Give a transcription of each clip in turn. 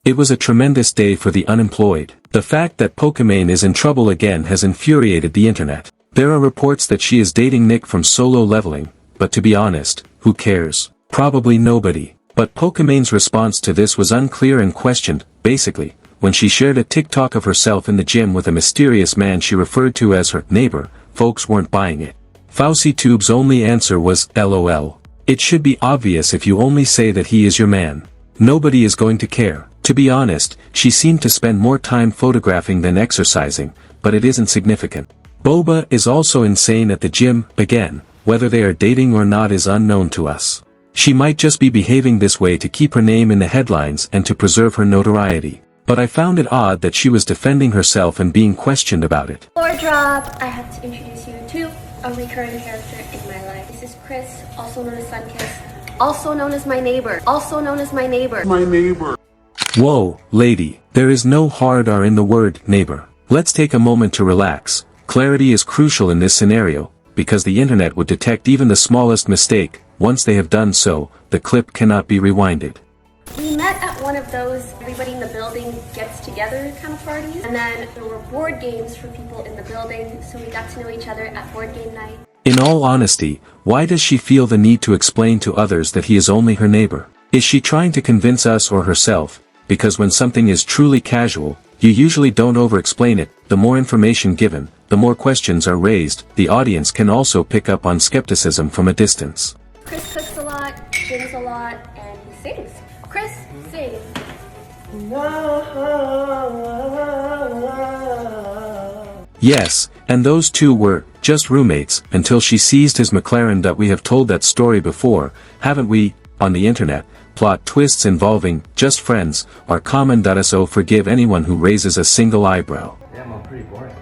It was a tremendous day for the unemployed. The fact that Pokimane is in trouble again has infuriated the internet. There are reports that she is dating Nick from Solo Leveling, but to be honest, who cares? Probably nobody. But Pokimane's response to this was unclear and questioned. Basically, when she shared a TikTok of herself in the gym with a mysterious man she referred to as her neighbor, folks weren't buying it. FauciTube's only answer was, LOL. It should be obvious if you only say that he is your man. Nobody is going to care. To be honest, she seemed to spend more time photographing than exercising, but it isn't significant. Boba is also insane at the gym. Again, whether they are dating or not is unknown to us. She might just be behaving this way to keep her name in the headlines and to preserve her notoriety. But I found it odd that she was defending herself and being questioned about it. Floor drop, I have to introduce you to a recurring character in my life. This is Chris, also known as Sunkiss, also known as my neighbor, also known as my neighbor. My neighbor. Whoa, lady, there is no hard R in the word neighbor. Let's take a moment to relax. Clarity is crucial in this scenario, because the internet would detect even the smallest mistake. Once they have done so, the clip cannot be rewinded. We met at one of those everybody in the building gets together kind of parties, and then there were board games for people in the building, so we got to know each other at board game night. In all honesty, why does she feel the need to explain to others that he is only her neighbor? Is she trying to convince us or herself? Because when something is truly casual, you usually don't over-explain it. The more information given, the more questions are raised. The audience can also pick up on skepticism from a distance. Chris cooks a lot, gyms a lot, and he sings. Chris, sing. Yes, and those two were just roommates until she seized his McLaren. That we have told that story before, haven't we? On the internet, plot twists involving just friends are common. So forgive anyone who raises a single eyebrow. Damn, I'm pretty boring.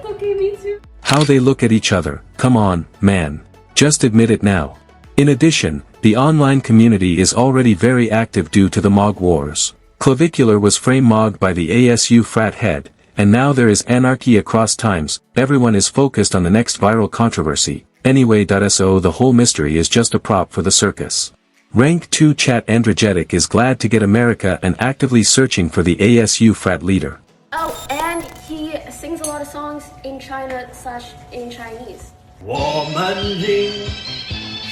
Okay, me too. How they look at each other, come on, man. Just admit it now. In addition, the online community is already very active due to the MOG wars. Clavicular was frame-mogged by the ASU frat head, and now there is anarchy across times. Everyone is focused on the next viral controversy. Anyway, so the whole mystery is just a prop for the circus. Rank 2 Chat Androgetic is glad to get America and actively searching for the ASU frat leader. Oh, and he sings a lot of songs in China/in Chinese. 我们今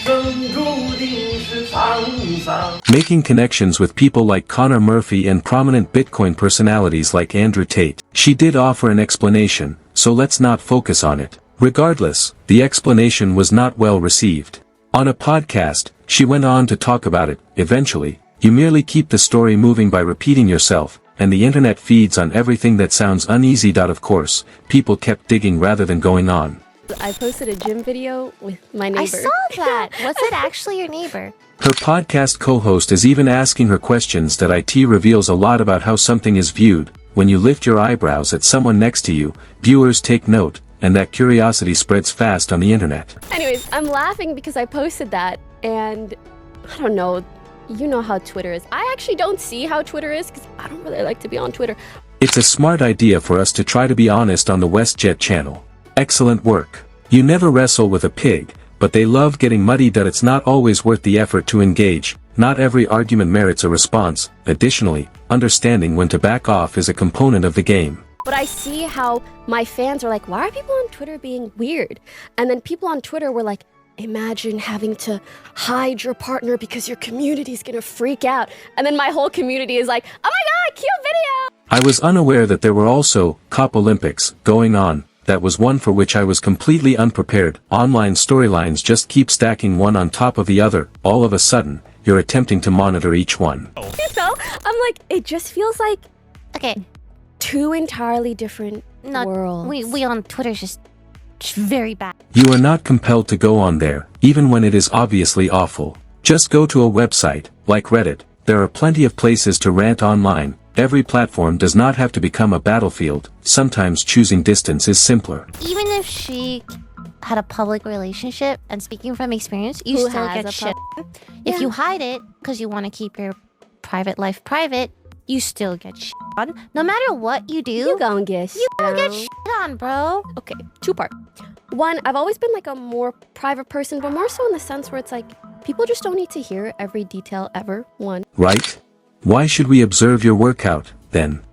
生注定是沧桑。 Making connections with people like Connor Murphy and prominent Bitcoin personalities like Andrew Tate. She did offer an explanation, so let's not focus on it. Regardless, the explanation was not well received. On a podcast, she went on to talk about it. Eventually, you merely keep the story moving by repeating yourself, and the internet feeds on everything that sounds uneasy. Of course, people kept digging rather than going on. I posted a gym video with my neighbor. I saw that. Was it actually your neighbor? Her podcast co-host is even asking her questions. That IT reveals a lot about how something is viewed. When you lift your eyebrows at someone next to you, viewers take note, and that curiosity spreads fast on the internet. Anyways, I'm laughing because I posted that, and I don't know, you know how Twitter is. I actually don't see how Twitter is because I don't really like to be on Twitter. It's a smart idea for us to try to be honest on the WestJet channel. Excellent work. You never wrestle with a pig, but they love getting muddy. It's not always worth the effort to engage. Not every argument merits a response. Additionally, understanding when to back off is a component of the game. But I see how my fans are like, why are people on Twitter being weird? And then people on Twitter were like, imagine having to hide your partner because your community is gonna freak out. And then my whole community is like, oh my god, cute video! I was unaware that there were also Cop Olympics going on. That was one for which I was completely unprepared. Online storylines just keep stacking one on top of the other. All of a sudden, you're attempting to monitor each one. You know, I'm like, it just feels like Okay. two entirely different No, worlds. we on Twitter's just very bad. You are not compelled to go on there, even when it is obviously awful. Just go to a website, like Reddit. There are plenty of places to rant online. Every platform does not have to become a battlefield. Sometimes choosing distance is simpler. Even if she had a public relationship, and speaking from experience, you Who still has get a shit. Yeah. If you hide it because you want to keep your private life private, you still get shit on. No matter what you do, You gonna get you gonna get on. shit on, bro. Okay, two part. One, I've always been like a more private person, but more so in the sense where it's like, people just don't need to hear every detail ever. One. Right? Why should we observe your workout, then?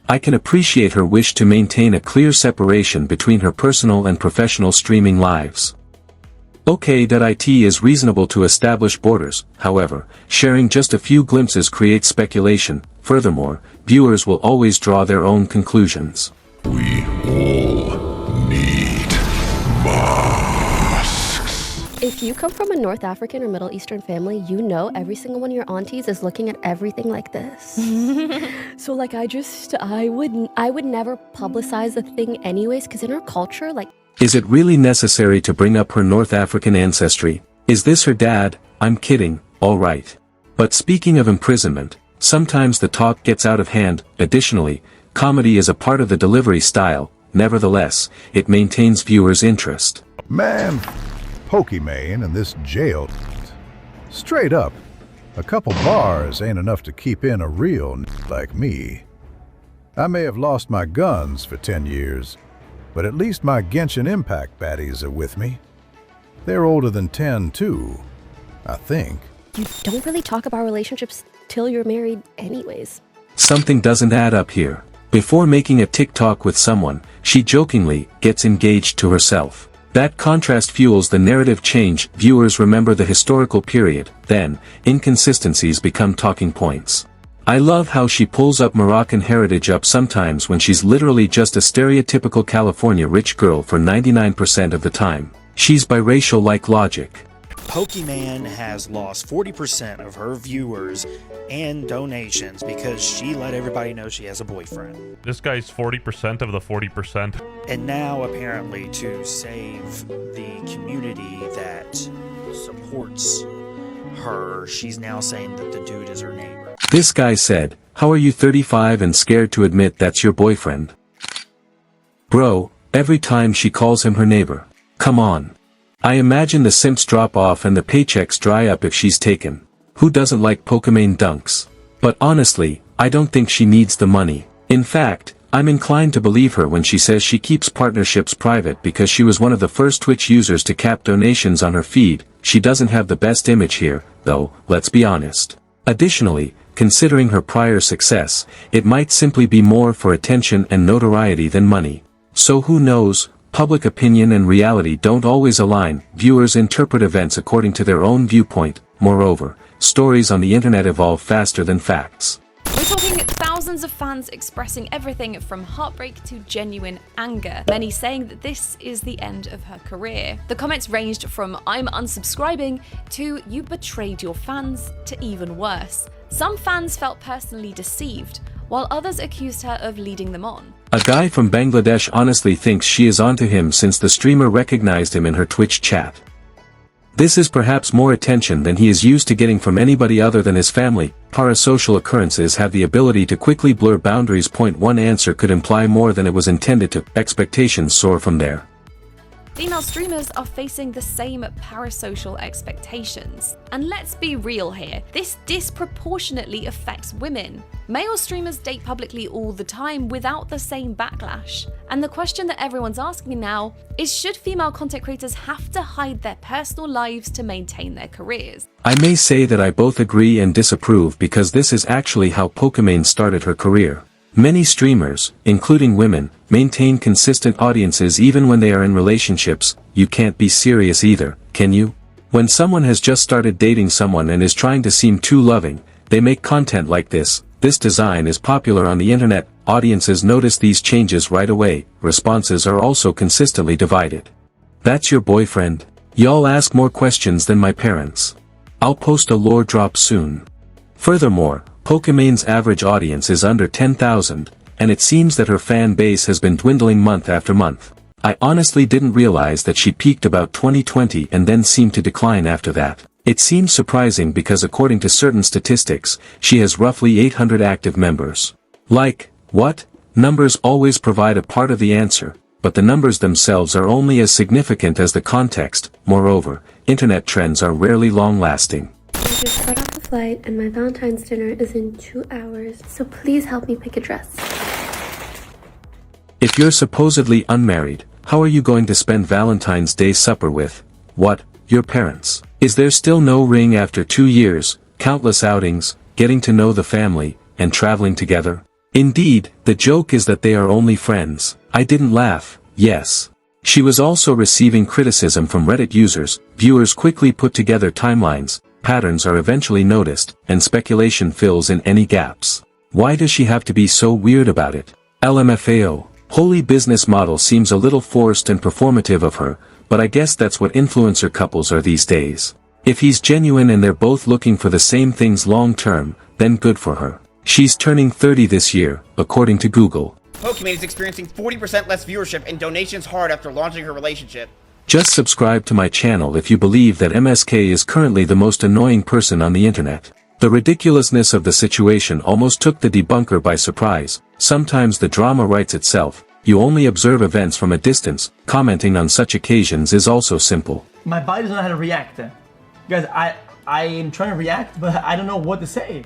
I can appreciate her wish to maintain a clear separation between her personal and professional streaming lives. Okay, that it is reasonable to establish borders, however, sharing just a few glimpses creates speculation. Furthermore, viewers will always draw their own conclusions. We all need masks. If you come from a North African or Middle Eastern family, you know every single one of your aunties is looking at everything like this. So like I would never publicize the thing anyways, because in our culture, like, is it really necessary to bring up her North African ancestry? Is this her dad? I'm kidding, alright. But speaking of imprisonment, sometimes the talk gets out of hand. Additionally, comedy is a part of the delivery style. Nevertheless, it maintains viewers' interest. Man, Pokimane and this jail. Straight up, a couple bars ain't enough to keep in a real like me. I may have lost my guns for 10 years, but at least my Genshin Impact baddies are with me. They're older than 10 too, I think. you don't really talk about relationships till you're married anyways. Something doesn't add up here. Before making a TikTok with someone, she jokingly gets engaged to herself. That contrast fuels the narrative change. Viewers remember the historical period, then, inconsistencies become talking points. I love how she pulls up Moroccan heritage up sometimes when she's literally just a stereotypical California rich girl for 99% of the time. She's biracial like logic. Pokimane has lost 40% of her viewers and donations because she let everybody know she has a boyfriend. This guy's 40% of the 40%. And now, apparently, to save the community that supports her, she's now saying that the dude is her neighbor. This guy said, "How are you 35 and scared to admit that's your boyfriend?" Bro, every time she calls him her neighbor. Come on. I imagine the simps drop off and the paychecks dry up if she's taken. Who doesn't like Pokimane dunks? But honestly, I don't think she needs the money. In fact, I'm inclined to believe her when she says she keeps partnerships private because she was one of the first Twitch users to cap donations on her feed. She doesn't have the best image here, though, let's be honest. Additionally, considering her prior success, it might simply be more for attention and notoriety than money. So who knows? Public opinion and reality don't always align. Viewers interpret events according to their own viewpoint. Moreover, stories on the internet evolve faster than facts. We're talking thousands of fans expressing everything from heartbreak to genuine anger, many saying that this is the end of her career. The comments ranged from "I'm unsubscribing" to "you betrayed your fans" to even worse. Some fans felt personally deceived, while others accused her of leading them on. A guy from Bangladesh honestly thinks she is onto him since the streamer recognized him in her Twitch chat. This is perhaps more attention than he is used to getting from anybody other than his family. Parasocial occurrences have the ability to quickly blur boundaries. One answer could imply more than it was intended to. Expectations soar from there. Female streamers are facing the same parasocial expectations. And let's be real here, this disproportionately affects women. Male streamers date publicly all the time without the same backlash. And the question that everyone's asking now is, should female content creators have to hide their personal lives to maintain their careers? I may say that I both agree and disapprove because this is actually how Pokimane started her career. Many streamers, including women, maintain consistent audiences even when they are in relationships. You can't be serious either, can you? When someone has just started dating someone and is trying to seem too loving, they make content like this. This design is popular on the internet. Audiences notice these changes right away. Responses are also consistently divided. That's your boyfriend? Y'all ask more questions than my parents. I'll post a lore drop soon. Furthermore, Pokimane's average audience is under 10,000, and it seems that her fan base has been dwindling month after month. I honestly didn't realize that she peaked about 2020 and then seemed to decline after that. It seems surprising because according to certain statistics, she has roughly 800 active members. Like, what? Numbers always provide a part of the answer, but the numbers themselves are only as significant as the context. Moreover, internet trends are rarely long-lasting. I just got off the flight and my Valentine's dinner is in 2 hours, so please help me pick a dress. If you're supposedly unmarried, how are you going to spend Valentine's Day supper with, what, your parents? Is there still no ring after 2 years, countless outings, getting to know the family, and traveling together. Indeed, the joke is that they are only friends. I didn't laugh, yes. She was also receiving criticism from Reddit users. Viewers quickly put together timelines, patterns are eventually noticed, and speculation fills in any gaps. Why does she have to be so weird about it? LMFAO. Holy business model seems a little forced and performative of her, but I guess that's what influencer couples are these days. If he's genuine and they're both looking for the same things long term, then good for her. She's turning 30 this year, according to Google. Pokimane is experiencing 40% less viewership and donations hard after launching her relationship. Just subscribe to my channel if you believe that MSK is currently the most annoying person on the internet. The ridiculousness of the situation almost took the debunker by surprise. Sometimes the drama writes itself. You only observe events from a distance. Commenting on such occasions is also simple. My body doesn't know how to react. Guys, I am trying to react, but I don't know what to say.